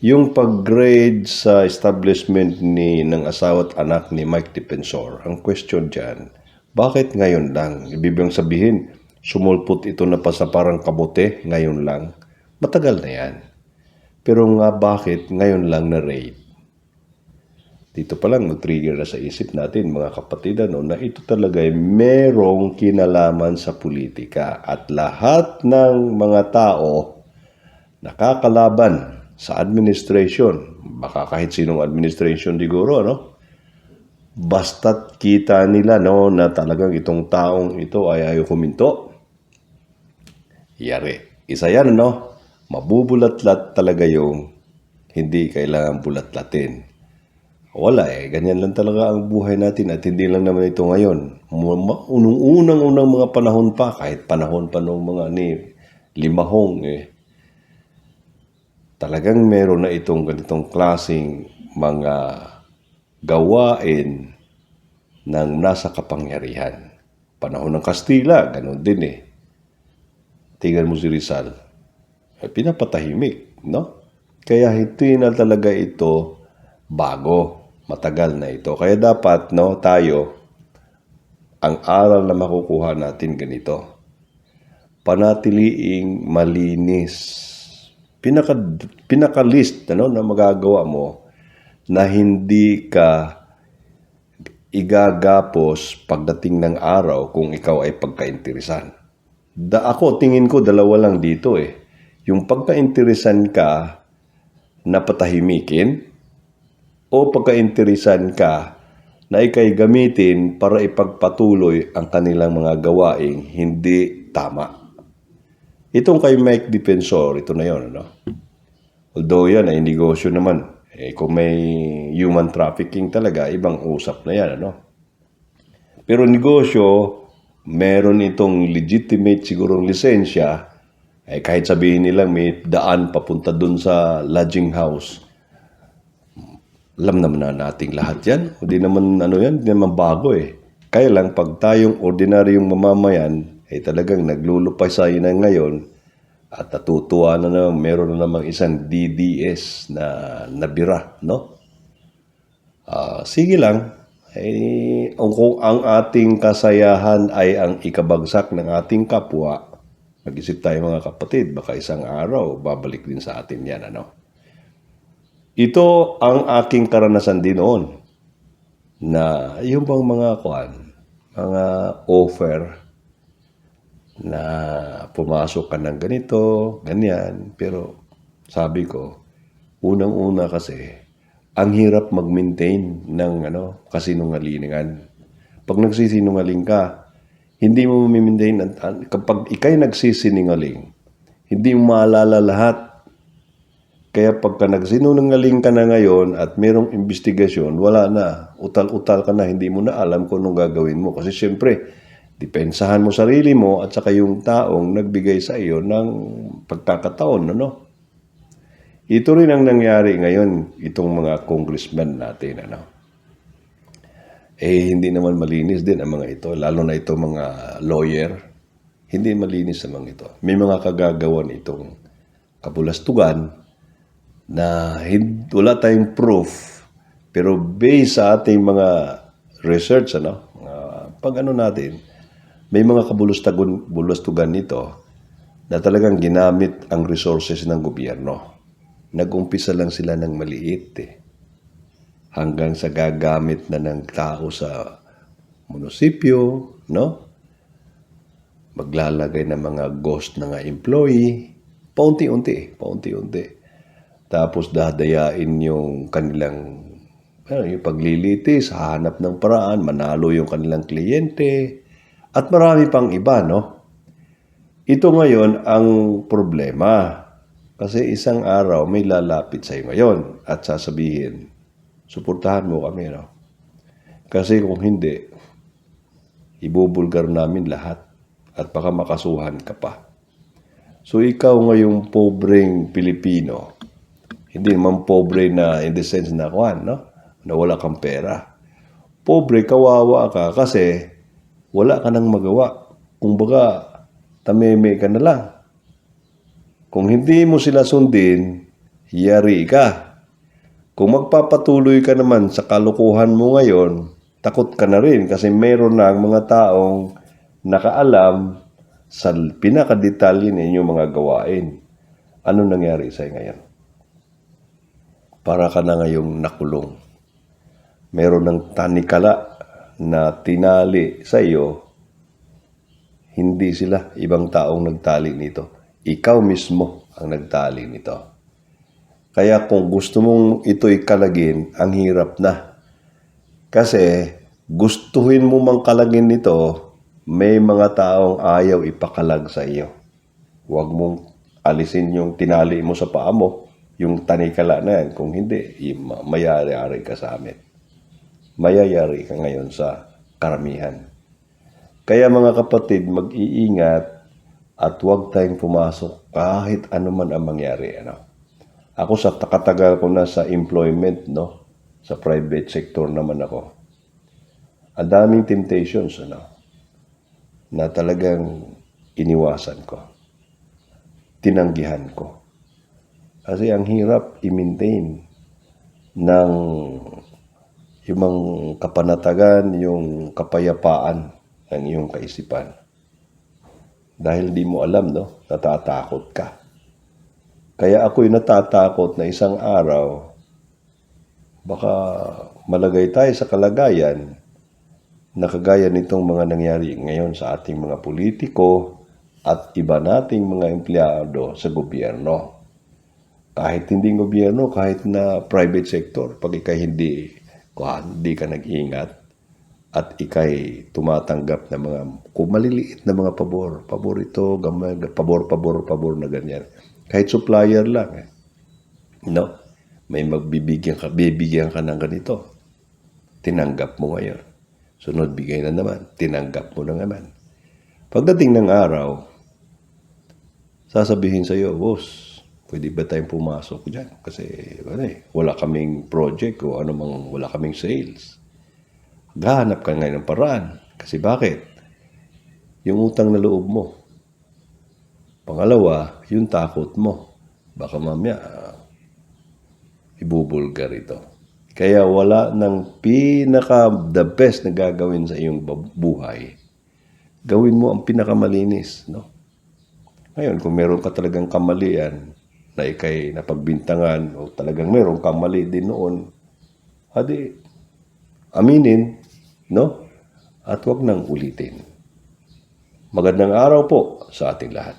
Yung pag-grade sa establishment ng asawa at anak ni Mike Defensor, ang question dyan, bakit ngayon lang? Ibig sabihin, sumulpot ito na pa sa parang kabote ngayon lang. Matagal na yan. Pero nga bakit ngayon lang na raid? Dito pa lang mag-trigger na sa isip natin mga kapatid na ito talaga ay merong kinalaman sa politika at lahat ng mga tao nakakalaban sa administration, baka kahit sinong administration siguro, basta't kita nila na talagang itong taong ito ay ayaw kuminto, yari. Isa yan, mabubulatlat talaga yung hindi kailangan bulatlatin. Wala ganyan lang talaga ang buhay natin at hindi lang naman ito ngayon. Unang-unang mga panahon pa, kahit panahon pa nung mga ni Limahong, talagang meron na itong ganitong klaseng mga gawain ng nasa kapangyarihan. Panahon ng Kastila, ganun din Tingnan mo si Rizal, pinapatahimik, Kaya hindi na talaga ito bago, matagal na ito. Kaya dapat, tayo, ang aral na makukuha natin ganito, panatiliing malinis. Pinaka-list na magagawa mo na hindi ka igagapos pagdating ng araw kung ikaw ay pagkainteresan. Ako, tingin ko, dalawa lang dito Yung pagkainteresan ka na patahimikin o pagkainteresan ka na ikay gamitin para ipagpatuloy ang kanilang mga gawaing hindi tama. Itong kay Mike Defensor, ito na yun, Although yan ay negosyo naman. Kung may human trafficking talaga, ibang usap na yan, Pero negosyo, meron itong legitimate sigurong lisensya, kahit sabihin nilang may daan papunta dun sa lodging house. Alam naman na nating lahat yan. Hindi naman, hindi naman bago Kaya lang, pag tayong ordinaryong mamamayan, talagang naglulupay sa na ngayon at natutuwa na meron na namang isang DDS na nabira, sige lang. Kung ang ating kasayahan ay ang ikabagsak ng ating kapwa, mag-isip tayo mga kapatid, baka isang araw, babalik din sa atin yan, Ito ang aking karanasan din noon na yung bang mga offer na pumasok ka ng ganito, ganyan. Pero sabi ko, unang-una kasi, ang hirap mag-maintain ng kasinungalingan. Pag nagsisinungaling ka, hindi mo ma-maintain. Kapag ikay nagsisinungaling, hindi mo maalala lahat. Kaya pagka nagsinungaling ka na ngayon at merong investigasyon, wala na. Utal-utal ka na, hindi mo na alam kung anong gagawin mo. Kasi siyempre, depensahan mo sarili mo at saka yung taong nagbigay sa iyo ng pagkakataon, Ito rin ang nangyari ngayon, itong mga congressman natin, hindi naman malinis din ang mga ito, lalo na itong mga lawyer. Hindi malinis ang mga ito. May mga kagagawan itong kabulastugan na wala tayong proof, pero based sa ating mga research, pag natin, may mga kabulastugan nito na talagang ginamit ang resources ng gobyerno. Nag-umpisa lang sila ng maliit hanggang sa gagamit na ng tao sa munisipyo, Maglalagay ng mga ghost na employee, paunti-unti. Tapos dadayain yung kanilang yung paglilitis, hahanap ng paraan, manalo yung kanilang kliyente, at marami pang iba, Ito ngayon ang problema. Kasi isang araw may lalapit sa'yo ngayon at sasabihin, suportahan mo kami, Kasi kung hindi, ibubulgar namin lahat at baka makasuhan ka pa. So ikaw ngayong pobreng Pilipino, hindi naman pobre na in the sense na na wala kang pera. Pobre, kawawa ka kasi wala ka nang magawa. Kumbaga, tameme ka na lang. Kung hindi mo sila sundin, yari ka. Kung magpapatuloy ka naman sa kalukuhan mo ngayon, takot ka na rin kasi meron na ang mga taong nakaalam sa pinakadetalye ninyong mga gawain. Ano nangyari sa'yo ngayon? Para ka na ngayong nakulong. Meron ng tanikala na tinali sa iyo, hindi sila ibang taong nagtali nito. Ikaw mismo ang nagtali nito. Kaya kung gusto mong ito'y kalagin, ang hirap na. Kasi gustuhin mo mang kalagin nito, may mga taong ayaw ipakalag sa iyo. Huwag mong alisin yung tinali mo sa paa mo, yung tanikala na yan. Kung hindi, mayayari ka sa amin. Mayayari ka ngayon sa karamihan. Kaya mga kapatid, mag-iingat at huwag tayong pumasok kahit ano man ang mangyari. Ako sa katagal ko na sa employment, sa private sector naman ako. Ang daming temptations, na talagang iniwasan ko. Tinanggihan ko. Kasi ang hirap i-maintain ng yung kapanatagan, yung kapayapaan ng iyong kaisipan. Dahil di mo alam, natatakot ka. Kaya ako'y natatakot na isang araw, baka malagay tayo sa kalagayan na kagaya nitong mga nangyari ngayon sa ating mga politiko at iba nating mga empleyado sa gobyerno. Kahit hindi gobyerno, kahit na private sector, pag ikay hindi ka nag-ingat at ikay tumatanggap ng mga maliliit na mga pabor ito, pabor na ganyan. Kahit supplier lang, may bibigyan ka ng ganito. Tinanggap mo ngayon. Sunod bigay na naman, tinanggap mo na naman. Pagdating ng araw, sasabihin sa iyo, boss, pwede ba tayong pumasok dyan? Kasi wala kaming project o wala kaming sales. Gahanap ka ngayon ng paraan. Kasi bakit? Yung utang na loob mo. Pangalawa, yung takot mo. Baka mamaya, ibubulgar ito. Kaya wala ng the best na gagawin sa iyong buhay. Gawin mo ang pinakamalinis, Ngayon, kung meron ka talagang kamalian, na ikay napagbintangan, o talagang meron kang mali din noon, aminin, At huwag nang ulitin. Magandang araw po sa ating lahat.